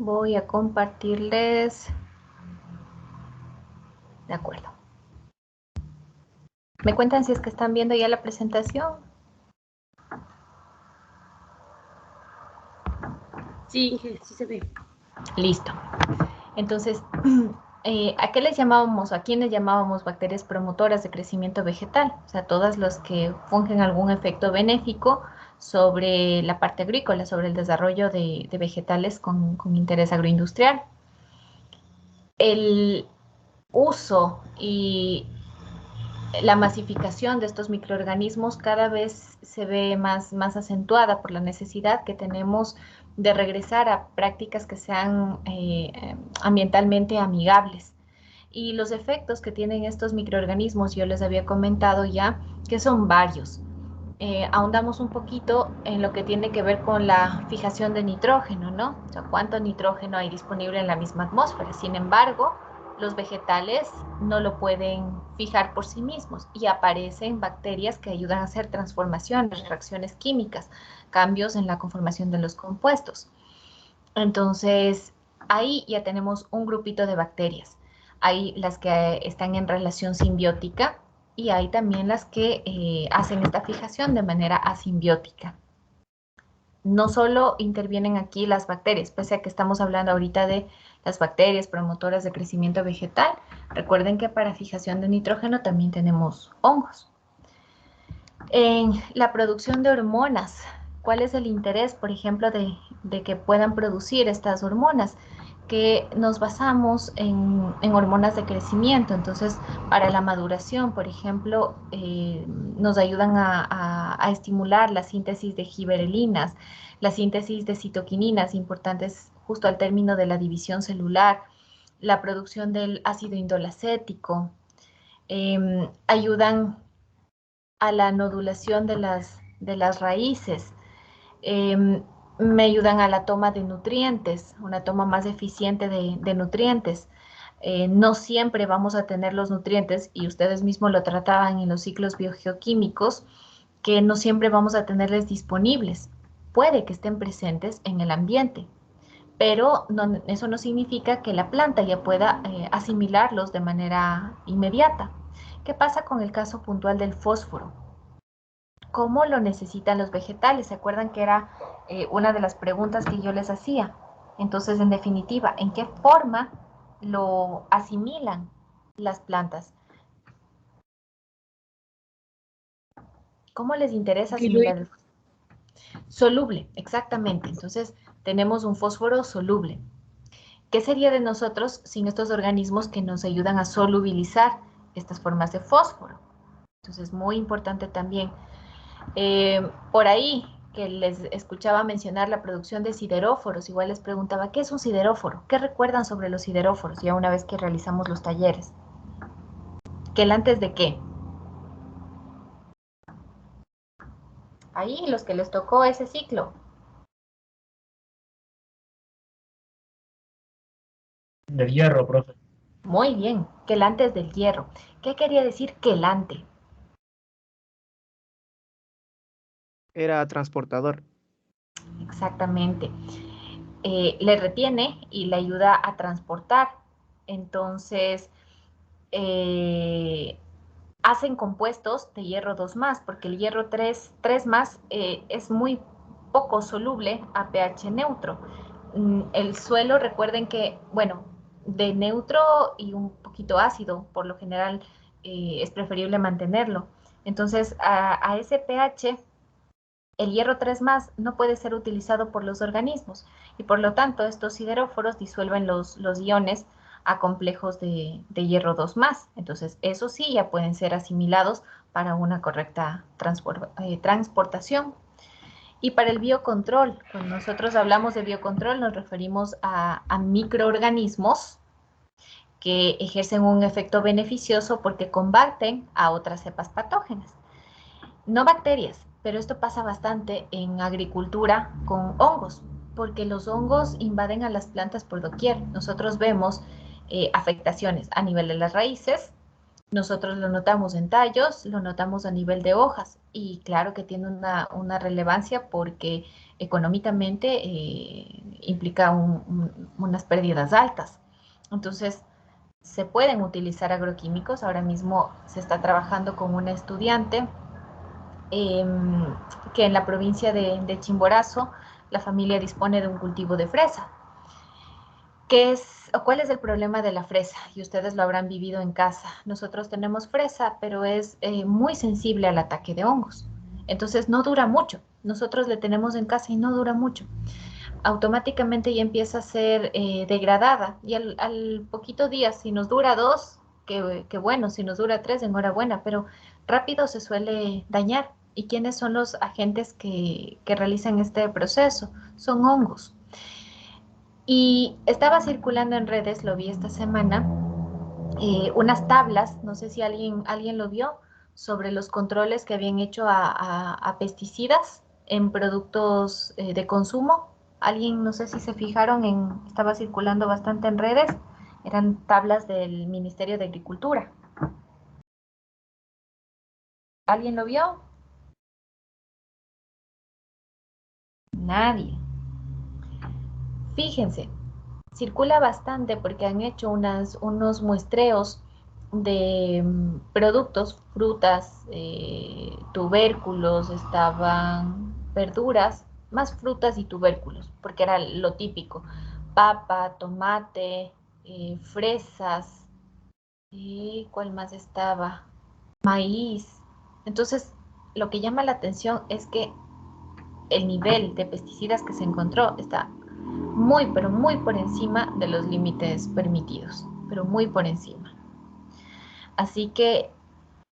voy a compartirles. De acuerdo. ¿Me cuentan si es que están viendo ya la presentación? Sí, sí se ve. Listo. Entonces, ¿a qué les llamábamos, a quién les llamábamos bacterias promotoras de crecimiento vegetal? O sea, todas las que fungen algún efecto benéfico sobre la parte agrícola, sobre el desarrollo de vegetales con interés agroindustrial. El uso y la masificación de estos microorganismos cada vez se ve más acentuada por la necesidad que tenemos de regresar a prácticas que sean ambientalmente amigables. Y los efectos que tienen estos microorganismos, yo les había comentado ya, que son varios. Ahondamos un poquito en lo que tiene que ver con la fijación de nitrógeno, ¿no? O sea, cuánto nitrógeno hay disponible en la misma atmósfera. Sin embargo, los vegetales no lo pueden fijar por sí mismos y aparecen bacterias que ayudan a hacer transformaciones, reacciones químicas, cambios en la conformación de los compuestos. Entonces, ahí ya tenemos un grupito de bacterias. Hay las que están en relación simbiótica y hay también las que hacen esta fijación de manera asimbiótica. No solo intervienen aquí las bacterias, pese a que estamos hablando ahorita de las bacterias promotoras de crecimiento vegetal. Recuerden que para fijación de nitrógeno también tenemos hongos. En la producción de hormonas, ¿cuál es el interés, por ejemplo, de que puedan producir estas hormonas? Que nos basamos en hormonas de crecimiento. Entonces, para la maduración, por ejemplo, nos ayudan a estimular la síntesis de giberelinas, la síntesis de citoquininas, importantes justo al término de la división celular, la producción del ácido indolacético, ayudan a la nodulación de las raíces, me ayudan a la toma de nutrientes, una toma más eficiente de nutrientes. No siempre vamos a tener los nutrientes, y ustedes mismos lo trataban en los ciclos biogeoquímicos, que no siempre vamos a tenerles disponibles. Puede que estén presentes en el ambiente, pero no, eso no significa que la planta ya pueda asimilarlos de manera inmediata. ¿Qué pasa con el caso puntual del fósforo? ¿Cómo lo necesitan los vegetales? ¿Se acuerdan que era una de las preguntas que yo les hacía? Entonces, en definitiva, ¿en qué forma lo asimilan las plantas? ¿Cómo les interesa asimilar el fósforo? Soluble, exactamente. Entonces, tenemos un fósforo soluble. ¿Qué sería de nosotros sin estos organismos que nos ayudan a solubilizar estas formas de fósforo? Entonces, muy importante también. Por ahí que les escuchaba mencionar la producción de sideróforos, igual les preguntaba, ¿qué es un sideróforo? ¿Qué recuerdan sobre los sideróforos ya una vez que realizamos los talleres? ¿Quelantes de qué? Ahí los que les tocó ese ciclo. Del hierro, profe. Muy bien, quelantes del hierro. ¿Qué quería decir quelante? Era transportador. Exactamente. Le retiene y le ayuda a transportar. Entonces, hacen compuestos de hierro 2 más, porque el hierro 3 más es muy poco soluble a pH neutro. El suelo, recuerden que, bueno, de neutro y un poquito ácido, por lo general es preferible mantenerlo. Entonces, a ese pH, el hierro 3 más no puede ser utilizado por los organismos y por lo tanto estos sideróforos disuelven los iones a complejos de hierro 2 más. Entonces, eso sí ya pueden ser asimilados para una correcta transportación. Y para el biocontrol, cuando nosotros hablamos de biocontrol nos referimos a microorganismos que ejercen un efecto beneficioso porque combaten a otras cepas patógenas. No bacterias, pero esto pasa bastante en agricultura con hongos, porque los hongos invaden a las plantas por doquier. Nosotros vemos afectaciones a nivel de las raíces, Nosotros lo notamos en tallos, lo notamos a nivel de hojas y claro que tiene una relevancia porque económicamente implica unas pérdidas altas. Entonces, se pueden utilizar agroquímicos. Ahora mismo se está trabajando con una estudiante eh, que en la provincia de Chimborazo la familia dispone de un cultivo de fresa. ¿Qué es o cuál es el problema de la fresa? Y ustedes lo habrán vivido en casa. Nosotros tenemos fresa, pero es muy sensible al ataque de hongos. Entonces no dura mucho. Nosotros le tenemos en casa y no dura mucho. Automáticamente ya empieza a ser degradada y al poquito día, si nos dura 2, que bueno, si nos dura 3, enhorabuena, pero rápido se suele dañar. ¿Y quiénes son los agentes que realizan este proceso? Son hongos. Y estaba circulando en redes, lo vi esta semana, unas tablas, no sé si alguien lo vio, sobre los controles que habían hecho a pesticidas en productos de consumo. Alguien, no sé si se fijaron estaba circulando bastante en redes, eran tablas del Ministerio de Agricultura. ¿Alguien lo vio? Nadie. Fíjense, circula bastante porque han hecho unos muestreos de productos, frutas, tubérculos, estaban verduras, más frutas y tubérculos, porque era lo típico, papa, tomate, fresas, y ¿cuál más estaba? Maíz. Entonces, lo que llama la atención es que el nivel de pesticidas que se encontró está muy, pero muy por encima de los límites permitidos, pero muy por encima. Así que,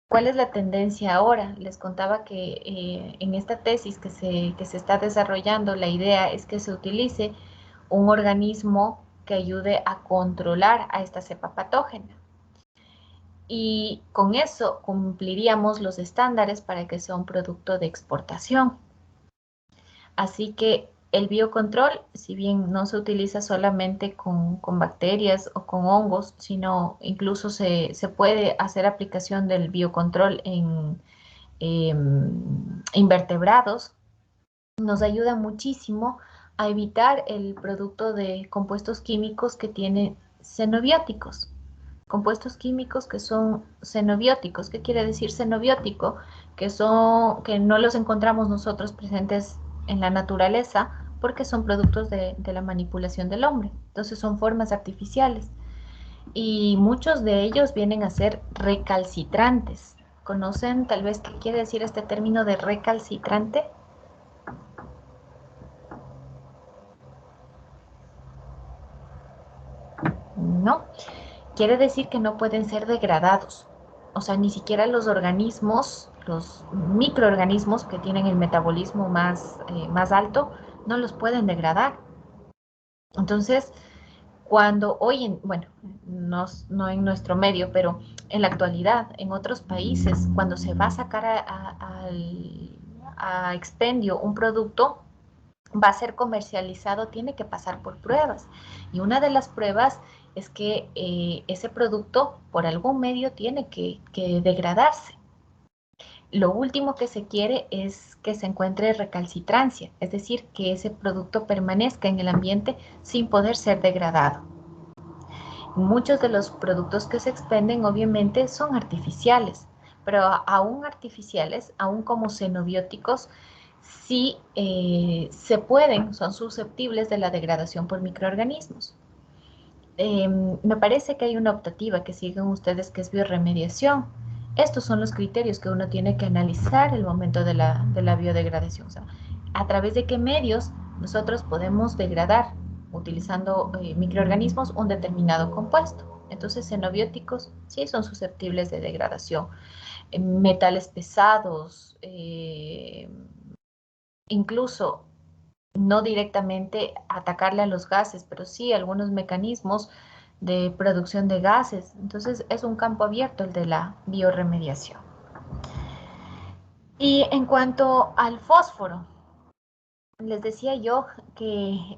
¿cuál es la tendencia ahora? Les contaba que en esta tesis que se está desarrollando, la idea es que se utilice un organismo que ayude a controlar a esta cepa patógena. Y con eso cumpliríamos los estándares para que sea un producto de exportación. Así que el biocontrol, si bien no se utiliza solamente con bacterias o con hongos, sino incluso se puede hacer aplicación del biocontrol en invertebrados, nos ayuda muchísimo a evitar el producto de compuestos químicos que tienen xenobióticos. Compuestos químicos que son xenobióticos. ¿Qué quiere decir xenobiótico? Que no los encontramos nosotros presentes en la naturaleza porque son productos de la manipulación del hombre. Entonces son formas artificiales. Y muchos de ellos vienen a ser recalcitrantes. ¿Conocen tal vez qué quiere decir este término de recalcitrante? No. Quiere decir que no pueden ser degradados. O sea, ni siquiera los organismos, los microorganismos que tienen el metabolismo más alto, no los pueden degradar. Entonces, cuando hoy, bueno, no en nuestro medio, pero en la actualidad, en otros países, cuando se va a sacar a expendio un producto, va a ser comercializado, tiene que pasar por pruebas. Y una de las pruebas es que ese producto por algún medio tiene que degradarse. Lo último que se quiere es que se encuentre recalcitrancia, es decir, que ese producto permanezca en el ambiente sin poder ser degradado. Muchos de los productos que se expenden obviamente son artificiales, pero aún artificiales, aún como xenobióticos, sí se pueden, son susceptibles de la degradación por microorganismos. Me parece que hay una optativa que siguen ustedes que es bioremediación. Estos son los criterios que uno tiene que analizar el momento de la biodegradación. O sea, a través de qué medios nosotros podemos degradar utilizando microorganismos un determinado compuesto. Entonces, xenobióticos sí son susceptibles de degradación. Metales pesados, incluso no directamente atacarle a los gases, pero sí algunos mecanismos de producción de gases. Entonces es un campo abierto el de la bioremediación. Y en cuanto al fósforo, les decía yo que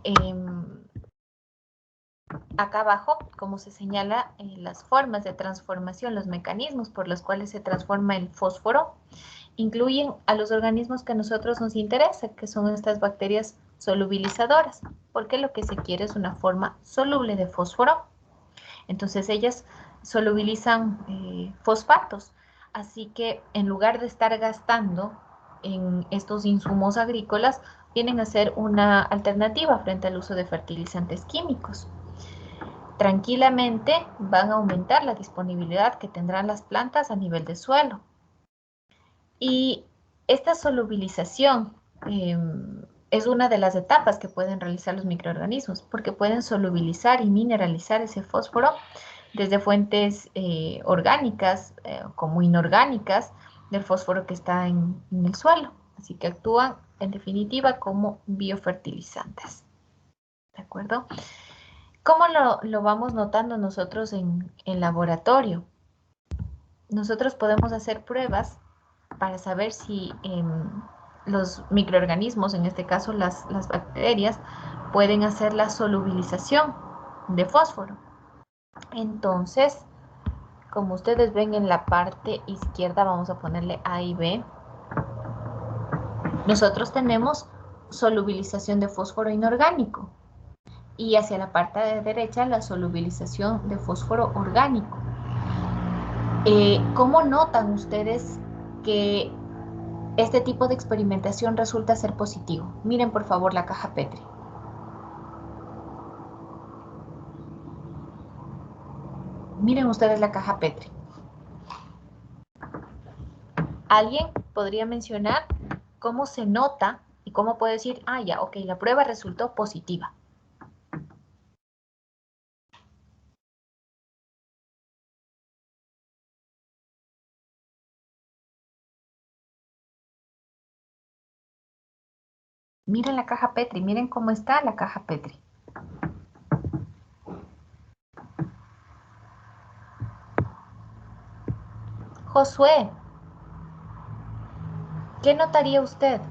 acá abajo, como se señala, las formas de transformación, los mecanismos por los cuales se transforma el fósforo, incluyen a los organismos que a nosotros nos interesa, que son estas bacterias solubilizadoras, porque lo que se quiere es una forma soluble de fósforo. Entonces ellas solubilizan fosfatos, así que en lugar de estar gastando en estos insumos agrícolas, vienen a ser una alternativa frente al uso de fertilizantes químicos. Tranquilamente van a aumentar la disponibilidad que tendrán las plantas a nivel de suelo. Y esta solubilización es una de las etapas que pueden realizar los microorganismos, porque pueden solubilizar y mineralizar ese fósforo desde fuentes orgánicas como inorgánicas del fósforo que está en el suelo. Así que actúan, en definitiva, como biofertilizantes. ¿De acuerdo? ¿Cómo lo vamos notando nosotros en laboratorio? Nosotros podemos hacer pruebas para saber si los microorganismos, en este caso las bacterias, pueden hacer la solubilización de fósforo. Entonces, como ustedes ven en la parte izquierda, vamos a ponerle A y B, nosotros tenemos solubilización de fósforo inorgánico y hacia la parte de derecha la solubilización de fósforo orgánico. ¿Cómo notan ustedes que este tipo de experimentación resulta ser positivo? Miren por favor la caja Petri. Miren ustedes la caja Petri. ¿Alguien podría mencionar cómo se nota y cómo puede decir, ah, ya, ok, la prueba resultó positiva? Miren la caja Petri, miren cómo está la caja Petri. Josué, ¿qué notaría usted?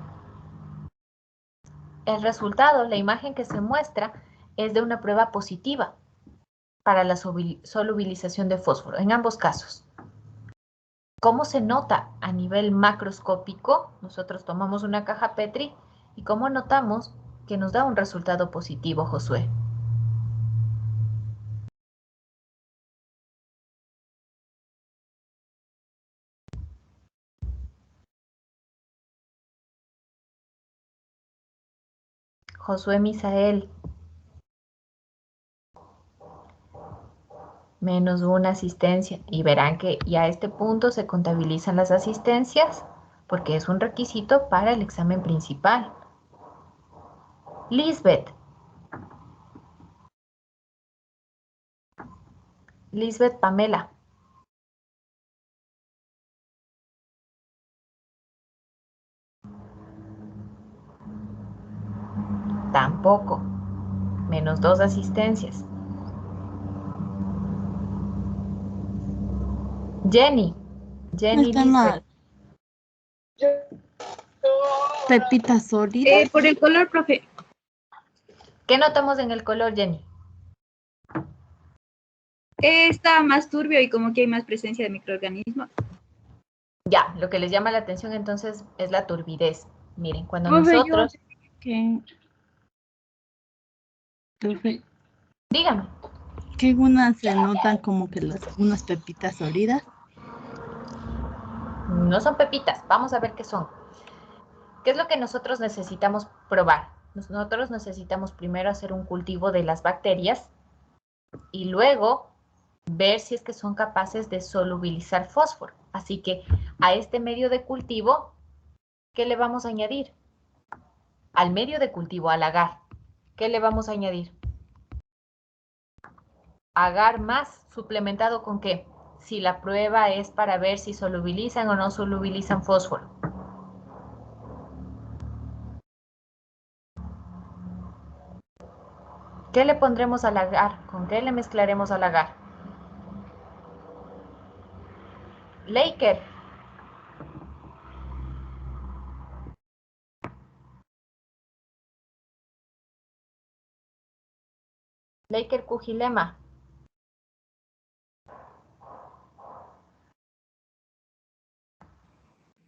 El resultado, la imagen que se muestra, es de una prueba positiva para la solubilización de fósforo, en ambos casos. ¿Cómo se nota a nivel macroscópico? Nosotros tomamos una caja Petri y ¿cómo notamos que nos da un resultado positivo, Josué? Josué Misael. Menos una asistencia. Y verán que ya a este punto se contabilizan las asistencias porque es un requisito para el examen principal. Lisbeth. Lisbeth Pamela. Tampoco. Menos 2 asistencias. Jenny. Jenny Está Lisbeth. mal. Pepita sólida. Por el color, profe. ¿Qué notamos en el color, Jenny? Está más turbio y como que hay más presencia de microorganismos. Ya, lo que les llama la atención entonces es la turbidez. Miren, cuando Profe, nosotros... Profe, Dígame. que unas se notan como que unas pepitas sólidas. No son pepitas, vamos a ver qué son. ¿Qué es lo que nosotros necesitamos probar? Nosotros necesitamos primero hacer un cultivo de las bacterias y luego ver si es que son capaces de solubilizar fósforo. Así que a este medio de cultivo, ¿qué le vamos a añadir? Al medio de cultivo, al agar, ¿qué le vamos a añadir? Agar más, suplementado con qué? Si la prueba es para ver si solubilizan o no solubilizan fósforo. ¿Qué le pondremos al agar? ¿Con qué le mezclaremos al agar? Laker. Leiker Cujilema.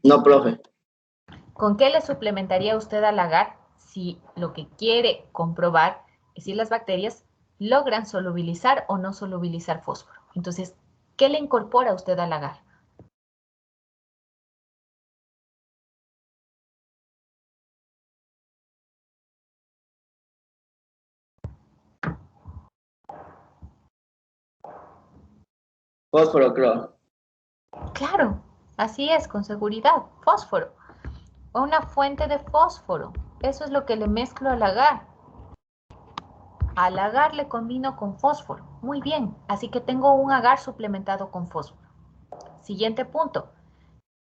No, profe. ¿Con qué le suplementaría usted al agar si lo que quiere comprobar es si las bacterias logran solubilizar o no solubilizar fósforo? Entonces, ¿qué le incorpora usted al agar? Fósforo, creo. Claro, así es, con seguridad, fósforo. Una fuente de fósforo. Eso es lo que le mezclo al agar. Al agar le combino con fósforo. Muy bien, así que tengo un agar suplementado con fósforo. Siguiente punto.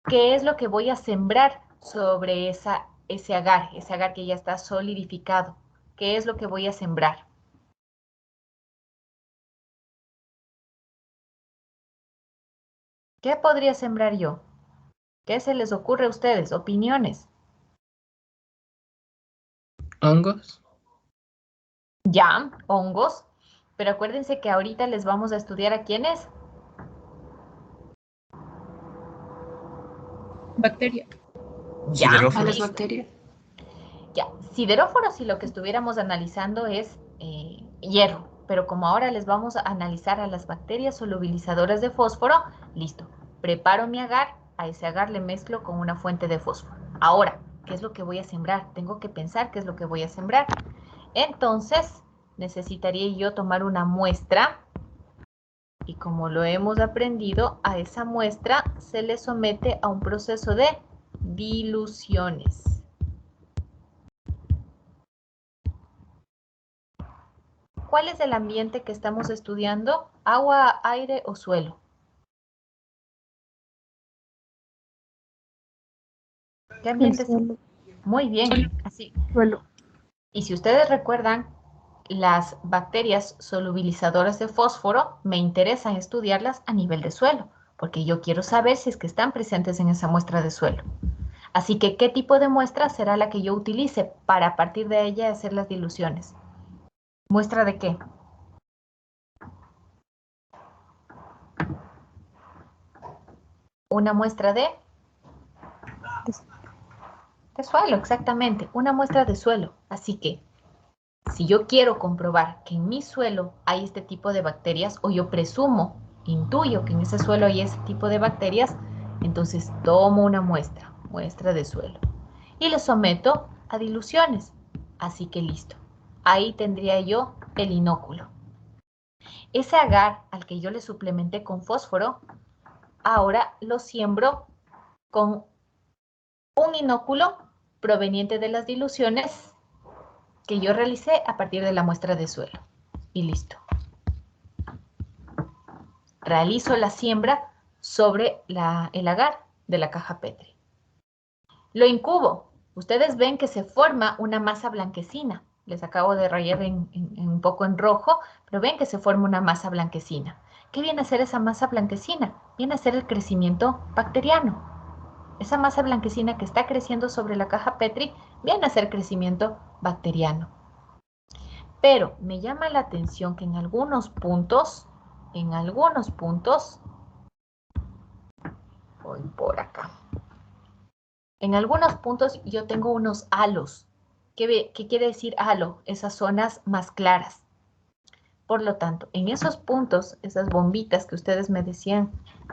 ¿Qué es lo que voy a sembrar sobre ese agar que ya está solidificado? ¿Qué es lo que voy a sembrar? ¿Qué podría sembrar yo? ¿Qué se les ocurre a ustedes? Opiniones. ¿Hongos? Ya, hongos. Pero acuérdense que ahorita les vamos a estudiar a quiénes. Bacteria. Ya, A las listo. bacterias. Ya, sideróforos si lo que estuviéramos analizando es hierro, pero como ahora les vamos a analizar a las bacterias solubilizadoras de fósforo, listo. Preparo mi agar, a ese agar le mezclo con una fuente de fósforo. Ahora, ¿qué es lo que voy a sembrar? Tengo que pensar qué es lo que voy a sembrar. Entonces, necesitaría yo tomar una muestra y como lo hemos aprendido, a esa muestra se le somete a un proceso de diluciones. ¿Cuál es el ambiente que estamos estudiando? ¿Agua, aire o suelo? ¿Qué ambiente es? Muy bien, así. Suelo. Y si ustedes recuerdan, las bacterias solubilizadoras de fósforo me interesan estudiarlas a nivel de suelo, porque yo quiero saber si es que están presentes en esa muestra de suelo. Así que, ¿qué tipo de muestra será la que yo utilice para a partir de ella hacer las diluciones? ¿Muestra de qué? Una muestra de suelo, exactamente, una muestra de suelo. Así que, si yo quiero comprobar que en mi suelo hay este tipo de bacterias, o yo presumo, intuyo que en ese suelo hay ese tipo de bacterias, entonces tomo una muestra de suelo, y lo someto a diluciones. Así que listo. Ahí tendría yo el inóculo. Ese agar al que yo le suplementé con fósforo, ahora lo siembro con un inóculo proveniente de las diluciones que yo realicé a partir de la muestra de suelo. Y listo. Realizo la siembra sobre el agar de la caja Petri. Lo incubo. Ustedes ven que se forma una masa blanquecina. Les acabo de rayar un poco en rojo, pero ven que se forma una masa blanquecina. ¿Qué viene a ser esa masa blanquecina? Viene a ser el crecimiento bacteriano. Esa masa blanquecina que está creciendo sobre la caja Petri viene a ser crecimiento bacteriano. Pero me llama la atención que en algunos puntos, voy por acá, en algunos puntos yo tengo unos halos. ¿Qué quiere decir halo? Esas zonas más claras. Por lo tanto, en esos puntos, esas bombitas que ustedes me decían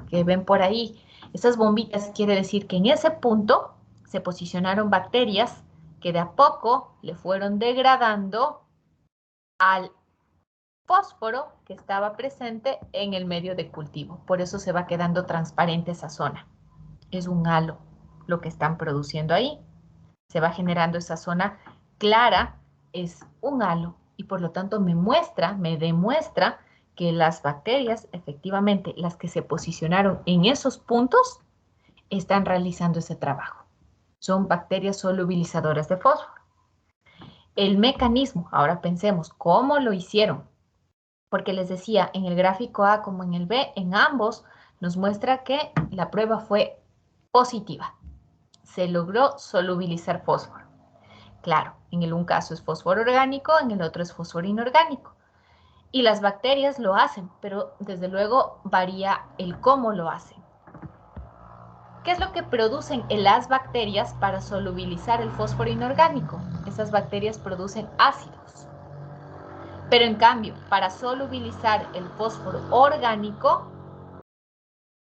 que ven por ahí, esas bombitas quiere decir que en ese punto se posicionaron bacterias que de a poco le fueron degradando al fósforo que estaba presente en el medio de cultivo. Por eso se va quedando transparente esa zona. Es un halo lo que están produciendo ahí. Se va generando esa zona clara, es un halo y por lo tanto me demuestra que las bacterias, efectivamente, las que se posicionaron en esos puntos, están realizando ese trabajo. Son bacterias solubilizadoras de fósforo. El mecanismo, ahora pensemos, ¿cómo lo hicieron? Porque les decía, en el gráfico A como en el B, en ambos nos muestra que la prueba fue positiva. Se logró solubilizar fósforo. Claro, en el un caso es fósforo orgánico, en el otro es fósforo inorgánico. Y las bacterias lo hacen, pero desde luego varía el cómo lo hacen. ¿Qué es lo que producen las bacterias para solubilizar el fósforo inorgánico? Esas bacterias producen ácidos. Pero en cambio, para solubilizar el fósforo orgánico,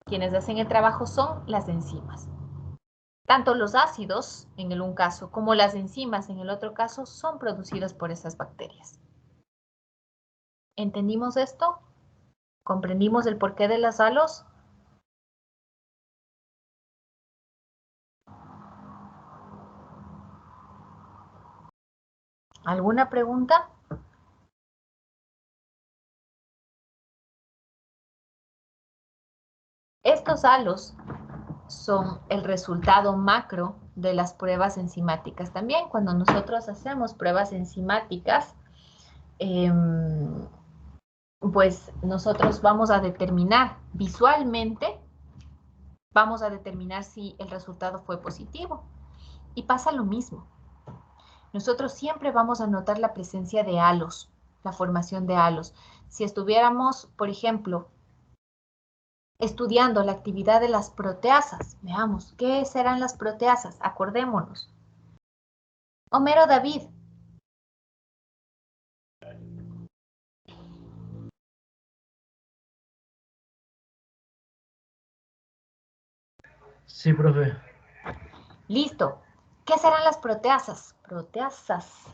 quienes hacen el trabajo son las enzimas. Tanto los ácidos, en el un caso, como las enzimas, en el otro caso, son producidas por esas bacterias. ¿Entendimos esto? ¿Comprendimos el porqué de las halos? ¿Alguna pregunta? Estos halos son el resultado macro de las pruebas enzimáticas. También cuando nosotros hacemos pruebas enzimáticas, pues nosotros vamos a determinar visualmente, vamos a determinar si el resultado fue positivo. Y pasa lo mismo. Nosotros siempre vamos a notar la presencia de halos, la formación de halos. Si estuviéramos, por ejemplo, estudiando la actividad de las proteasas, veamos, ¿qué serán las proteasas? Acordémonos. Homero David. Sí, profe. Listo. ¿Qué serán las proteasas? Proteasas.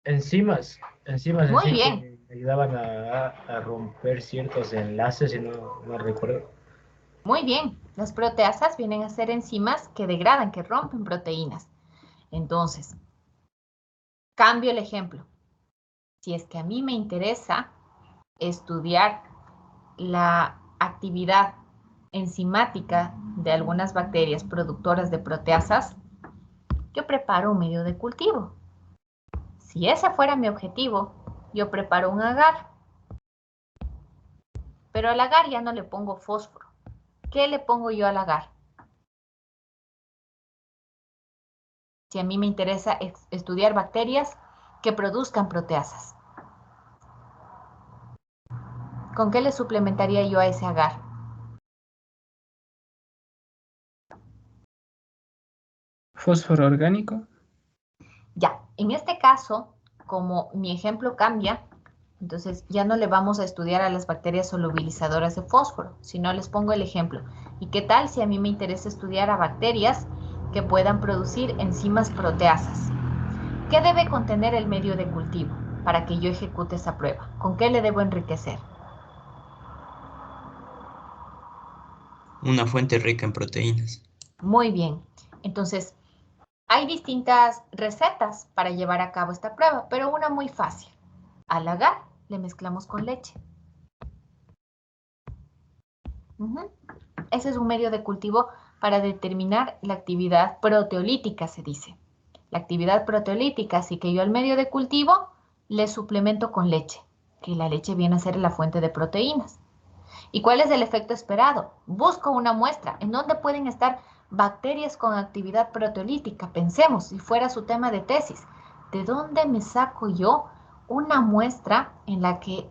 Enzimas en Muy sí bien. que ayudaban a romper ciertos enlaces, si no recuerdo. Muy bien, las proteasas vienen a ser enzimas que degradan, que rompen proteínas. Entonces, cambio el ejemplo. Si es que a mí me interesa estudiar la actividad enzimática de algunas bacterias productoras de proteasas, yo preparo un medio de cultivo. Si ese fuera mi objetivo, yo preparo un agar. Pero al agar ya no le pongo fósforo. ¿Qué le pongo yo al agar? Si a mí me interesa estudiar bacterias que produzcan proteasas, ¿con qué le suplementaría yo a ese agar? Fósforo orgánico. Ya, en este caso, como mi ejemplo cambia, entonces ya no le vamos a estudiar a las bacterias solubilizadoras de fósforo, sino les pongo el ejemplo. ¿Y qué tal si a mí me interesa estudiar a bacterias que puedan producir enzimas proteasas? ¿Qué debe contener el medio de cultivo para que yo ejecute esa prueba? ¿Con qué le debo enriquecer? Una fuente rica en proteínas. Muy bien. Entonces, hay distintas recetas para llevar a cabo esta prueba, pero una muy fácil. Al agar, le mezclamos con leche. Ese es un medio de cultivo para determinar la actividad proteolítica, se dice. La actividad proteolítica, así que yo al medio de cultivo le suplemento con leche, que la leche viene a ser la fuente de proteínas. ¿Y cuál es el efecto esperado? Busco una muestra en donde pueden estar bacterias con actividad proteolítica. Pensemos, si fuera su tema de tesis, ¿de dónde me saco yo una muestra en la que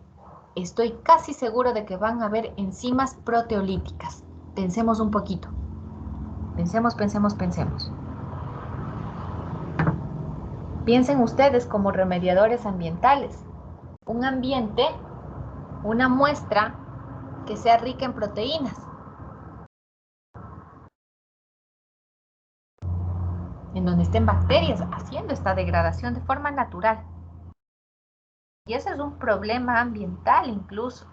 estoy casi seguro de que van a haber enzimas proteolíticas? Pensemos un poquito. Pensemos. Piensen ustedes como remediadores ambientales. Un ambiente, una muestra que sea rica en proteínas. En donde estén bacterias haciendo esta degradación de forma natural. Y ese es un problema ambiental incluso.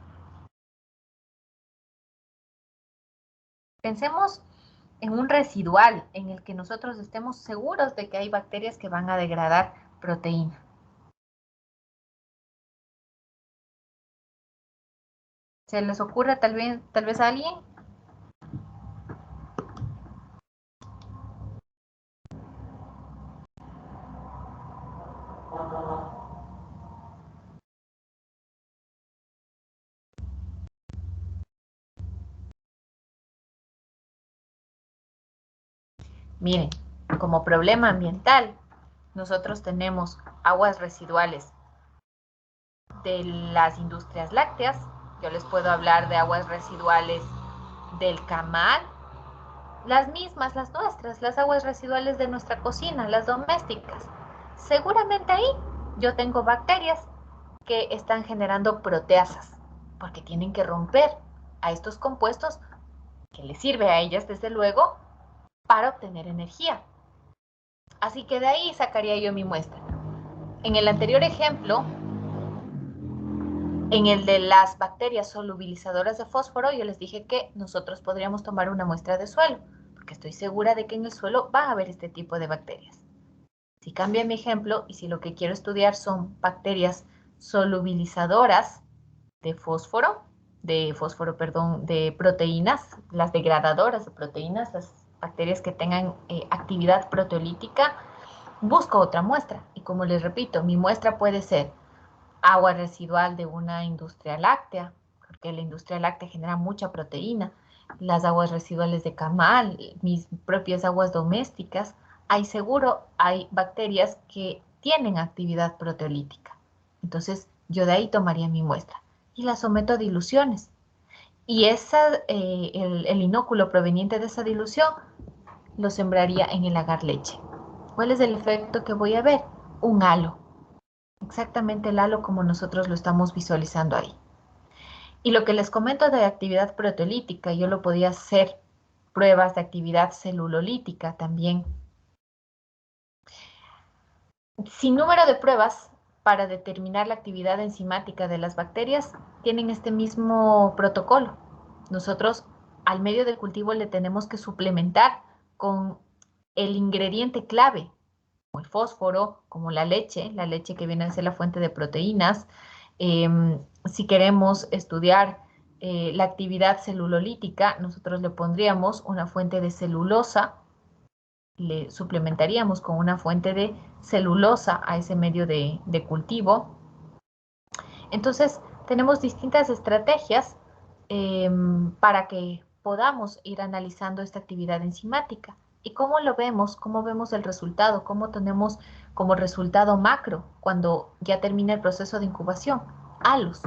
Pensemos en un residual en el que nosotros estemos seguros de que hay bacterias que van a degradar proteína. ¿Se les ocurre tal vez a alguien? Miren, como problema ambiental, nosotros tenemos aguas residuales de las industrias lácteas. Yo les puedo hablar de aguas residuales del camal, las mismas, las nuestras, las aguas residuales de nuestra cocina, las domésticas. Seguramente ahí yo tengo bacterias que están generando proteasas, porque tienen que romper a estos compuestos que les sirve a ellas, desde luego, para obtener energía. Así que de ahí sacaría yo mi muestra. En el anterior ejemplo, en el de las bacterias solubilizadoras de fósforo, yo les dije que nosotros podríamos tomar una muestra de suelo, porque estoy segura de que en el suelo va a haber este tipo de bacterias. Si cambia mi ejemplo y si lo que quiero estudiar son bacterias solubilizadoras de fósforo, de proteínas, las degradadoras de proteínas, las bacterias que tengan actividad proteolítica, busco otra muestra. Y como les repito, mi muestra puede ser agua residual de una industria láctea, porque la industria láctea genera mucha proteína, las aguas residuales de camal, mis propias aguas domésticas, hay bacterias que tienen actividad proteolítica. Entonces, yo de ahí tomaría mi muestra y la someto a diluciones. Y el inóculo proveniente de esa dilución lo sembraría en el agar leche. ¿Cuál es el efecto que voy a ver? Un halo. Exactamente el halo como nosotros lo estamos visualizando ahí. Y lo que les comento de actividad proteolítica, yo lo podía hacer pruebas de actividad celulolítica también. Sin número de pruebas para determinar la actividad enzimática de las bacterias tienen este mismo protocolo. Nosotros al medio del cultivo le tenemos que suplementar con el ingrediente clave, como el fósforo, como la leche que viene a ser la fuente de proteínas. Si queremos estudiar la actividad celulolítica, nosotros le pondríamos una fuente de celulosa, le suplementaríamos con una fuente de celulosa a ese medio de cultivo. Entonces, tenemos distintas estrategias para que podamos ir analizando esta actividad enzimática. ¿Y cómo lo vemos? ¿Cómo vemos el resultado? ¿Cómo tenemos como resultado macro cuando ya termina el proceso de incubación? Halos.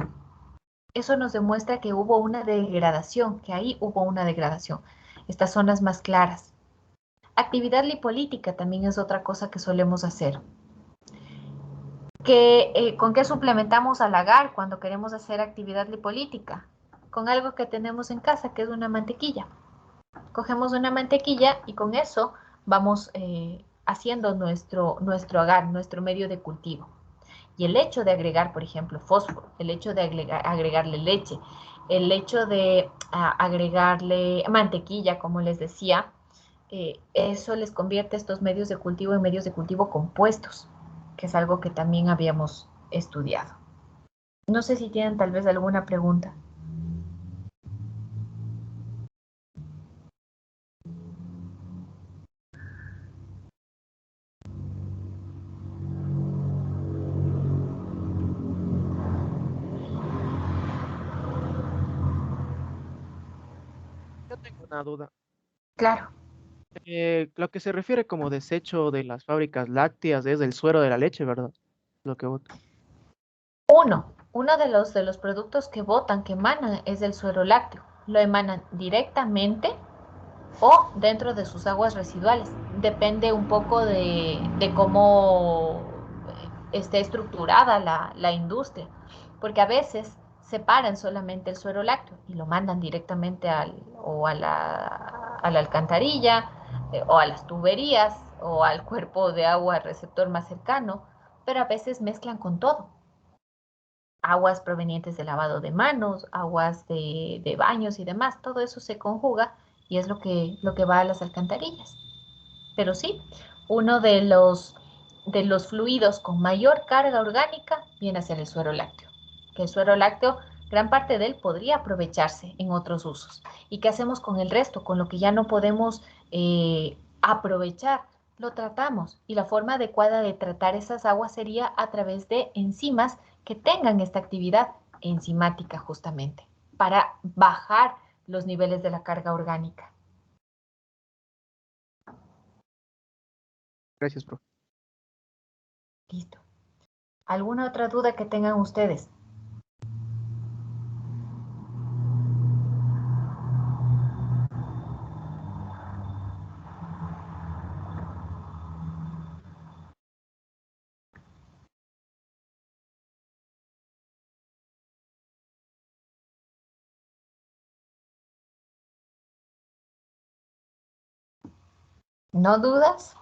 Eso nos demuestra que hubo una degradación, que ahí hubo una degradación. Estas zonas más claras. Actividad lipolítica también es otra cosa que solemos hacer. ¿Con qué suplementamos al agar cuando queremos hacer actividad lipolítica? Con algo que tenemos en casa, que es una mantequilla. Cogemos una mantequilla y con eso vamos haciendo nuestro agar, nuestro medio de cultivo. Y el hecho de agregar, por ejemplo, fósforo, el hecho de agregarle leche, el hecho de agregarle mantequilla, como les decía, eso les convierte estos medios de cultivo en medios de cultivo compuestos, que es algo que también habíamos estudiado. No sé si tienen tal vez alguna pregunta. Yo tengo una duda. Claro. Lo que se refiere como desecho de las fábricas lácteas es el suero de la leche, ¿verdad? Lo que bota. Uno de los productos que botan, que emanan, es el suero lácteo. Lo emanan directamente o dentro de sus aguas residuales. Depende un poco de cómo esté estructurada la industria, porque a veces separan solamente el suero lácteo y lo mandan directamente a la alcantarilla o a las tuberías o al cuerpo de agua receptor más cercano, pero a veces mezclan con todo. Aguas provenientes de lavado de manos, aguas de baños y demás, todo eso se conjuga y es lo que va a las alcantarillas. Pero sí, uno de los fluidos con mayor carga orgánica viene a ser el suero lácteo. Que el suero lácteo, gran parte de él podría aprovecharse en otros usos. ¿Y qué hacemos con el resto? Con lo que ya no podemos aprovechar, lo tratamos. Y la forma adecuada de tratar esas aguas sería a través de enzimas que tengan esta actividad enzimática justamente, para bajar los niveles de la carga orgánica. Gracias, profe. Listo. ¿Alguna otra duda que tengan ustedes? ¿No dudas?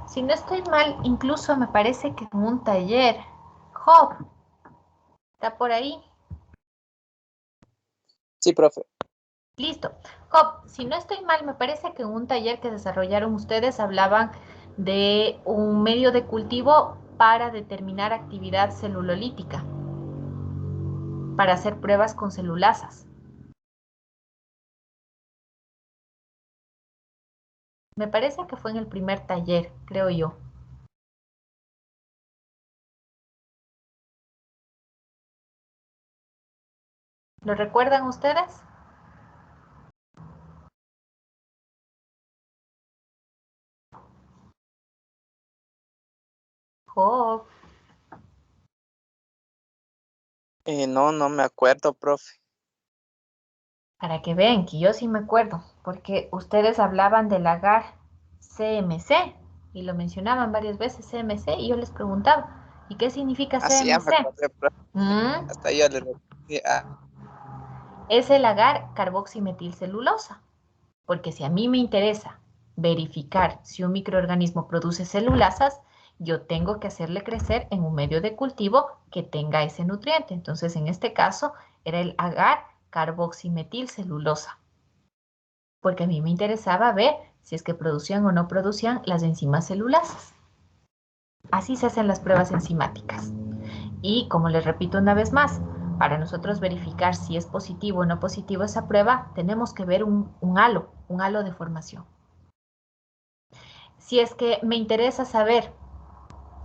Si no estoy mal, incluso me parece que en un taller, Job, ¿está por ahí? Sí, profe. Listo. Job, si no estoy mal, me parece que en un taller que desarrollaron ustedes hablaban de un medio de cultivo para determinar actividad celulolítica, para hacer pruebas con celulasas. Me parece que fue en el primer taller, creo yo. ¿Lo recuerdan ustedes? Job, No, no me acuerdo, profe. para que vean que yo sí me acuerdo, porque ustedes hablaban del agar CMC y lo mencionaban varias veces CMC y yo les preguntaba, ¿y qué significa Así ya me CMC? acordé, profe. ¿Mm? Hasta yo le repetí. Es el agar carboximetilcelulosa, porque si a mí me interesa verificar si un microorganismo produce celulasas, yo tengo que hacerle crecer en un medio de cultivo que tenga ese nutriente. Entonces, en este caso, era el agar carboximetilcelulosa, porque a mí me interesaba ver si es que producían o no producían las enzimas celulasas. Así se hacen las pruebas enzimáticas. Y como les repito una vez más, para nosotros verificar si es positivo o no positivo esa prueba, tenemos que ver un halo de formación. Si es que me interesa saber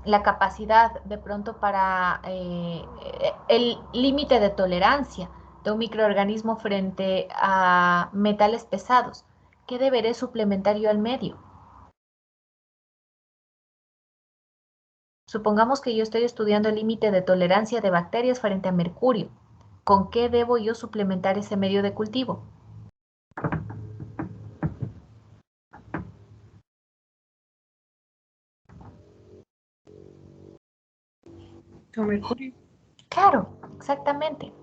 la capacidad de pronto para el límite de tolerancia de un microorganismo frente a metales pesados, ¿qué deberé suplementar yo al medio? Supongamos que yo estoy estudiando el límite de tolerancia de bacterias frente a mercurio. ¿Con qué debo yo suplementar ese medio de cultivo? Con mercurio. Claro, exactamente.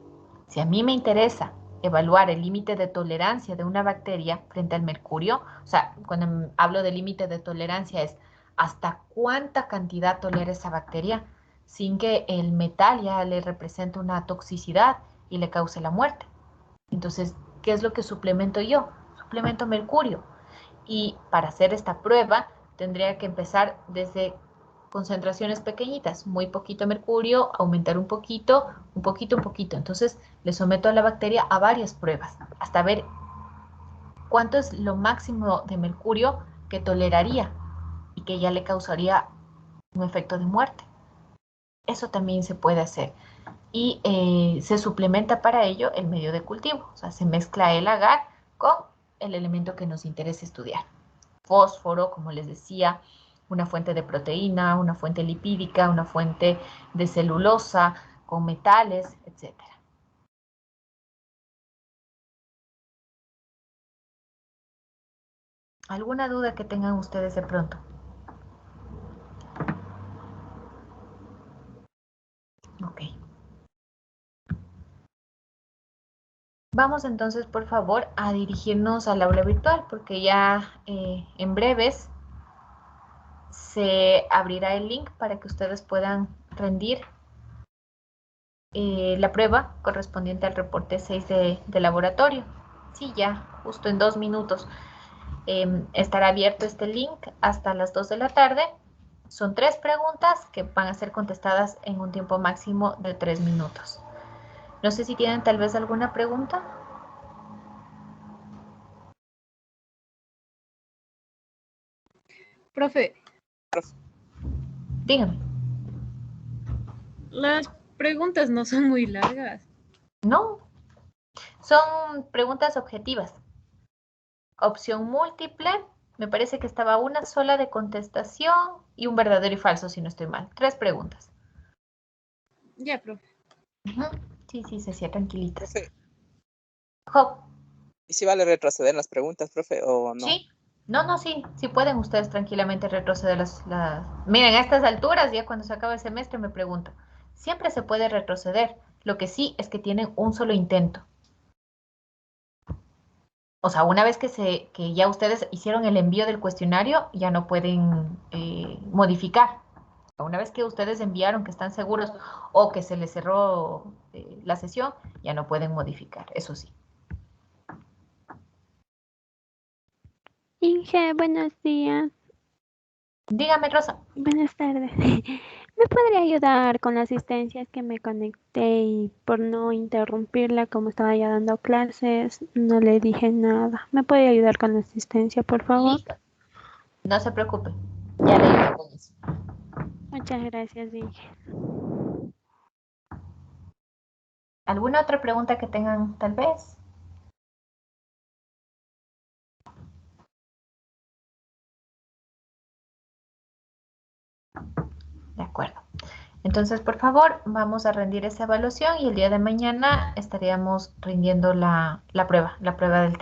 Si a mí me interesa evaluar el límite de tolerancia de una bacteria frente al mercurio, o sea, cuando hablo de límite de tolerancia es hasta cuánta cantidad tolera esa bacteria sin que el metal ya le represente una toxicidad y le cause la muerte. Entonces, ¿qué es lo que suplemento yo? Suplemento mercurio. Y para hacer esta prueba tendría que empezar desde concentraciones pequeñitas, muy poquito mercurio, aumentar un poquito, un poquito, un poquito. Entonces le someto a la bacteria a varias pruebas hasta ver cuánto es lo máximo de mercurio que toleraría y que ya le causaría un efecto de muerte. Eso también se puede hacer. Y se suplementa para ello el medio de cultivo. O sea, se mezcla el agar con el elemento que nos interesa estudiar. Fósforo, como les decía, una fuente de proteína, una fuente lipídica, una fuente de celulosa, con metales, etc. ¿Alguna duda que tengan ustedes de pronto? Ok. Vamos entonces, por favor, a dirigirnos al aula virtual, porque ya en breves se abrirá el link para que ustedes puedan rendir la prueba correspondiente al reporte 6 de laboratorio. Sí, ya, justo en 2 minutos. Estará abierto este link hasta las 2 de la tarde. Son 3 preguntas que van a ser contestadas en un tiempo máximo de 3 minutos. No sé si tienen tal vez alguna pregunta. Profe, Díganme. las preguntas no son muy largas. No, Son preguntas objetivas. Opción múltiple, me parece que estaba una sola de contestación y un verdadero y falso, si no estoy mal. 3 preguntas. Ya, profe. Ujú. Sí, Cecilia, tranquilitas. Profe, Job, ¿y si vale retroceder las preguntas, profe, o no? ¿sí? No, sí pueden ustedes tranquilamente retroceder Miren, a estas alturas, ya cuando se acaba el semestre me pregunto, siempre se puede retroceder, lo que sí es que tienen un solo intento. O sea, una vez que ya ustedes hicieron el envío del cuestionario, ya no pueden modificar. Una vez que ustedes enviaron que están seguros o que se les cerró la sesión, ya no pueden modificar, eso sí. Inge, buenos días. Dígame, Rosa. Buenas tardes. ¿Me podría ayudar con la asistencia? Es que me conecté y por no interrumpirla, como estaba ya dando clases, no le dije nada. ¿Me puede ayudar con la asistencia, por favor? Listo. No se preocupe. Ya le ayudo con eso. Muchas gracias, Inge. ¿Alguna otra pregunta que tengan, tal vez? De acuerdo. Entonces, por favor, vamos a rendir esa evaluación y el día de mañana estaríamos rindiendo la prueba del